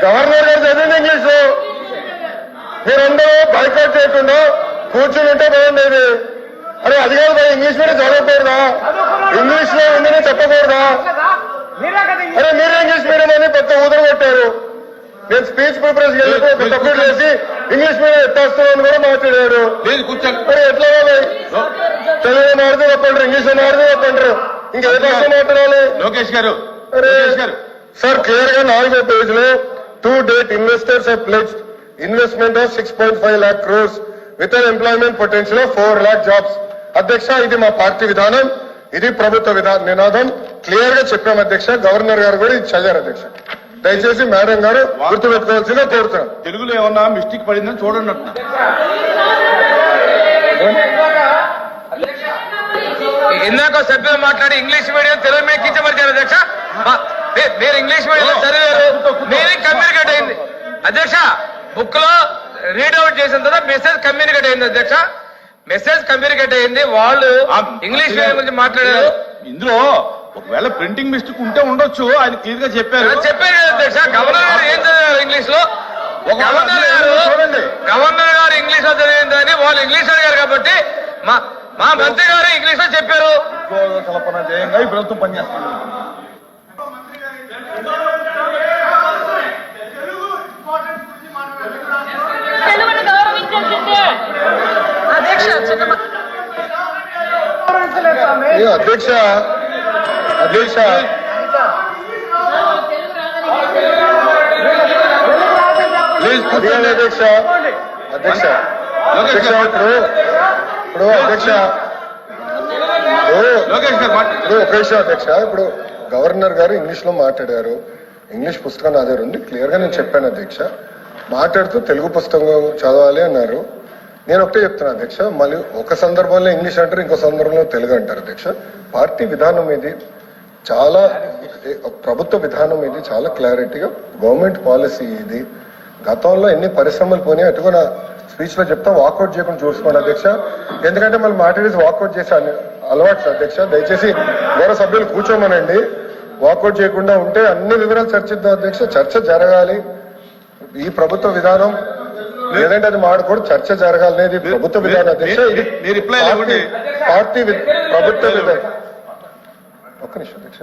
Governor గారు చదివింది English లో, మీరందరూ బైకాట్ చేయకుండా కూర్చుని ఉంటే బాగుండేది. అరే అది కాదు, ఇంగ్లీష్ మీడియం చదవకూడదా? ఇంగ్లీష్ లో ఉందని చెప్పకూడదా? అరే మీరే ఇంగ్లీష్ మీడియం అని పెద్ద ఊదర కొట్టారు. నేను స్పీచ్ ప్రిపరేషన్ వెళ్ళిపోయి తప్పుడు చేసి ఇంగ్లీష్ మీడియం ఎత్తేస్తామని కూడా మాట్లాడారు. మరి ఎట్లా తెలుగు మాడితే చెప్పంటారు, ఇంగ్లీష్ లో మాడితే చెప్పంటారు, ఇంకే భాష మాట్లాడాలి? లోకేష్ గారు సార్ క్లియర్ గా 4వ పేజ్ లో to date investors have pledged investment of 6.5 lakh crores with an employment potential of 4 lakh jobs. అధ్యక్ష ఇది మా పార్టీ విధానం, ఇది ప్రభుత్వ నినాదం క్లియర్ గా చెప్పాం అధ్యక్ష. గవర్నర్ గారు కూడా ఇది చదివారు అధ్యక్ష. దయచేసి మేడం గారు గుర్తుపెట్టుకోవాల్సిందిగా కోరుతున్నాం. తెలుగులో ఏమన్నా మిస్టేక్ పడిందని చూడండి. ఇందాక సభ్యులు మాట్లాడి ఇంగ్లీష్ మీడియం తెలుగు మీద కించపరిచారు అధ్యక్ష. మీరు ఇంగ్లీష్ మీడియం చదివారు, మీనింగ్ కమ్యూనికేట్ అయింది అధ్యక్ష. బుక్ లో రీడౌట్ చేసిన తర్వాత మెసేజ్ కమ్యూనికేట్ అయింది అధ్యక్ష. మెసేజ్ కమ్యూనికేట్ అయింది, వాళ్ళు ఇంగ్లీష్ మీడియం గురించి మాట్లాడారు. ఇందులో ఒకవేళ ప్రింటింగ్ మిస్టేక్ ఉంటే ఉండొచ్చు, ఆయన క్లియర్ గా చెప్పారు కదా అధ్యక్ష. గవర్నర్ గారు ఏం చదివారు ఇంగ్లీష్ లో? గవర్నర్ గారు ఇంగ్లీష్ లో చదివిందని వాళ్ళు ఇంగ్లీష్ అడిగారు కాబట్టి మా మంత్రి గారు ఇంగ్లీష్ లో చెప్పారు. కల్పన జయంగా ఈ ప్రభుత్వం పనిచేస్తుంది. అధ్యక్ష అధ్యక్ష అధ్యక్ష అధ్యక్ష అధ్యక్ష ఇప్పుడు అధ్యక్ష అధ్యక్ష ఇప్పుడు గవర్నర్ గారు ఇంగ్లీష్ లో మాట్లాడారు. ఇంగ్లీష్ పుస్తకం నా దగ్గర ఉంది, క్లియర్ గా నేను చెప్పాను అధ్యక్ష. మాట్లాడుతూ తెలుగు పుస్తకం చదవాలి అన్నారు. నేను ఒకటే చెప్తున్నా అధ్యక్ష, మళ్ళీ ఒక సందర్భంలో ఇంగ్లీష్ అంటారు, ఇంకో సందర్భంలో తెలుగు అంటారు అధ్యక్ష. పార్టీ విధానం ఇది చాలా, ప్రభుత్వ విధానం ఇది చాలా క్లారిటీగా గవర్నమెంట్ పాలసీ ఇది. గతంలో ఎన్ని పరిశ్రమలు పోయినాయి అటు కూడా స్పీచ్ లో చెప్తా, వాకౌట్ చేయకుండా చూసుకోండి అధ్యక్ష. ఎందుకంటే మళ్ళీ మాట్లాడేసి వాకౌట్ చేసే అలవాటు అధ్యక్ష. దయచేసి గౌరవ సభ్యులు కూర్చోమనండి. వాకౌట్ చేయకుండా ఉంటే అన్ని వివరాలు చర్చిద్దాం అధ్యక్ష. చర్చ జరగాలి, ఈ ప్రభుత్వ విధానం లేదంటే అది మాడకూడదు, చర్చ జరగాలనేది ప్రభుత్వ విధానం అధ్యక్ష. ఇది పార్టీ ప్రభుత్వ విధానం. ఒక్క నిమిషం అధ్యక్ష.